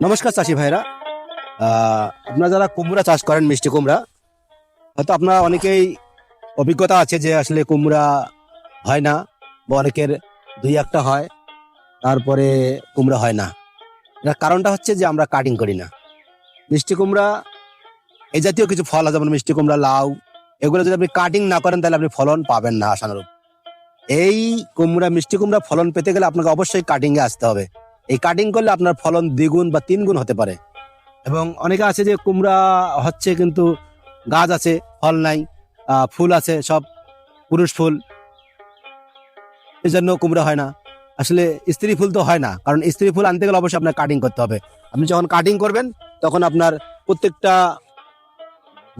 নমস্কার চাষি ভাইরা। আপনারা যারা কুমড়া চাষ করেন, মিষ্টি কুমড়া, হয়তো আপনারা অনেকেই অভিজ্ঞতা আছে যে আসলে কুমড়া হয় না, বা অনেকের দুই একটা হয়, তারপরে কুমড়া হয় না। এটার কারণটা হচ্ছে যে আমরা কাটিং করি না। মিষ্টি কুমড়া এই জাতীয় কিছু ফল আছে, যেমন মিষ্টি কুমড়া, লাউ, এগুলো যদি আপনি কাটিং না করেন তাহলে আপনি ফলন পাবেন না আশানুরূপ। এই কুমড়া, মিষ্টি কুমড়া ফলন পেতে গেলে আপনাকে অবশ্যই কাটিংয়ে আসতে হবে। এই কাটিং করলে আপনার ফলন দ্বিগুণ বা তিনগুণ হতে পারে। এবং অনেকে আছে যে কুমড়া হচ্ছে কিন্তু গাছ আছে, ফল নাই, ফুল আছে, সব পুরুষ ফুল, এই জন্য কুমড়া হয় না। আসলে স্ত্রী ফুল তো হয় না, কারণ স্ত্রী ফুল আনতে গেলে অবশ্যই আপনার কাটিং করতে হবে। আপনি যখন কাটিং করবেন তখন আপনার প্রত্যেকটা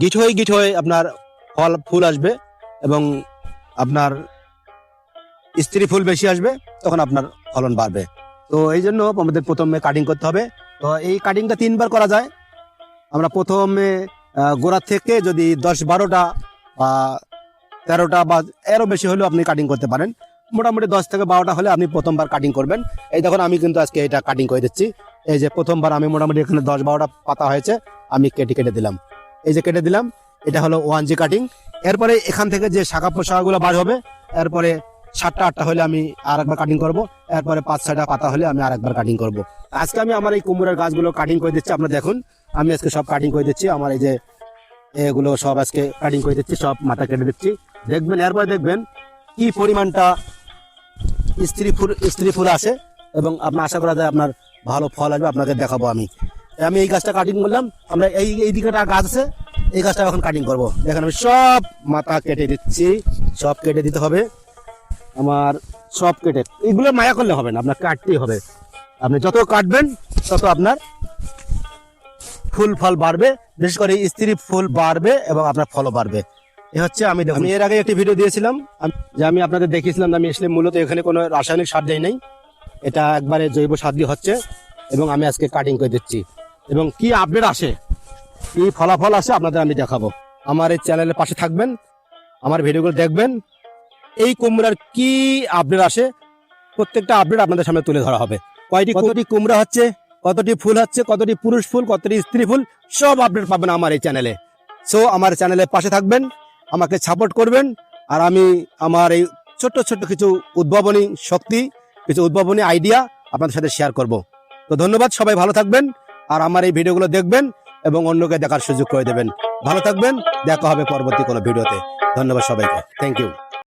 গিট হয়ে আপনার ফুল আসবে, এবং আপনার স্ত্রী ফুল বেশি আসবে, তখন আপনার ফলন বাড়বে। তো এই জন্য আমাদের প্রথমে কাটিং করতে হবে। তো এই কাটিংটা 3 বার করা যায়। আমরা প্রথমে গোড়া থেকে যদি 10-12টা বা 13টা বা এরও বেশি হলেও আপনি কাটিং করতে পারেন। মোটামুটি 10 থেকে 12টা হলে আপনি প্রথমবার কাটিং করবেন। এই দেখুন, আমি কিন্তু আজকে এটা কাটিং করে দিচ্ছি। এই যে প্রথমবার আমি মোটামুটি এখানে 10-12টা পাতা হয়েছে, আমি কেটে দিলাম। এই যে কেটে দিলাম, এটা হলো 1G কাটিং। এরপরে এখান থেকে যে শাখা পোশাকগুলো বার হবে, এরপরে 7টা-8টা হলে আমি আর একবার কাটিং করবো। এরপরে 5-6টা পাতা হলে আমি আর একবার কাটিং করবো। আজকে আমি আমার এই কুমড়োর গাছগুলো কাটিং করে দিচ্ছি। আপনারা দেখুন, আমি আজকে সব কাটিং করে দিচ্ছি। আমার এই যে এগুলো সব আজকে কাটিং করে দিচ্ছি, সব মাথা কেটে দিচ্ছি। দেখবেন, এরপরে দেখবেন কি পরিমাণটা স্ত্রী ফুল আসে, এবং আপনার আশা করা যায় আপনার ভালো ফল আসবে। আপনাকে দেখাবো। আমি এই গাছটা কাটিং করলাম। আমরা এই দিকে একটা গাছ আছে, এই গাছটা এখন কাটিং করব। দেখেন, আমি সব মাথা কেটে দিচ্ছি। সব কেটে দিতে হবে আমার, সব কেটে। এইগুলো মায়া করলে হবে না, আপনার কাটতেই হবে। আপনি যত কাটবেন তত আপনার ফুল ফল বাড়বে, বিশেষ করে স্ত্রী ফুল বাড়বে এবং আপনার ফলও বাড়বে। এ হচ্ছে আমি এর আগে একটি ভিডিও দিয়েছিলাম, যে আমি আপনাদের দেখিয়েছিলাম আমি আসলে মূলত এখানে কোনো রাসায়নিক সার দেই নাই, এটা একবারে জৈব সার দিয়ে হচ্ছে। এবং আমি আজকে কাটিং করে দিচ্ছি, এবং কি আপডেট আসে, কি ফলাফল আসে আপনাদের আমি দেখাবো। আমার এই চ্যানেলের পাশে থাকবেন, আমার ভিডিওগুলো দেখবেন। এই কুমড়ার কি আপডেট আসে, প্রত্যেকটা আপডেট আপনাদের সামনে তুলে ধরা হবে। কতটি কুমড়া হচ্ছে, কতটি ফুল হচ্ছে, কতটি পুরুষ ফুল, কতটি স্ত্রী ফুল, সব আপডেট পাবেন আমার এই চ্যানেলে। সো আমার চ্যানেলের পাশে থাকবেন, আমাকে সাপোর্ট করবেন। আর আমি আমার এই ছোট্ট কিছু উদ্ভাবনী শক্তি, কিছু উদ্ভাবনী আইডিয়া আপনাদের সাথে শেয়ার করব। তো ধন্যবাদ, সবাই ভালো থাকবেন। আর আমার এই ভিডিওগুলো দেখবেন এবং অন্যকে দেখার সুযোগ করে দেবেন। ভালো থাকবেন, দেখা হবে পরবর্তী কোনো ভিডিওতে। ধন্যবাদ সবাইকে, থ্যাংক ইউ।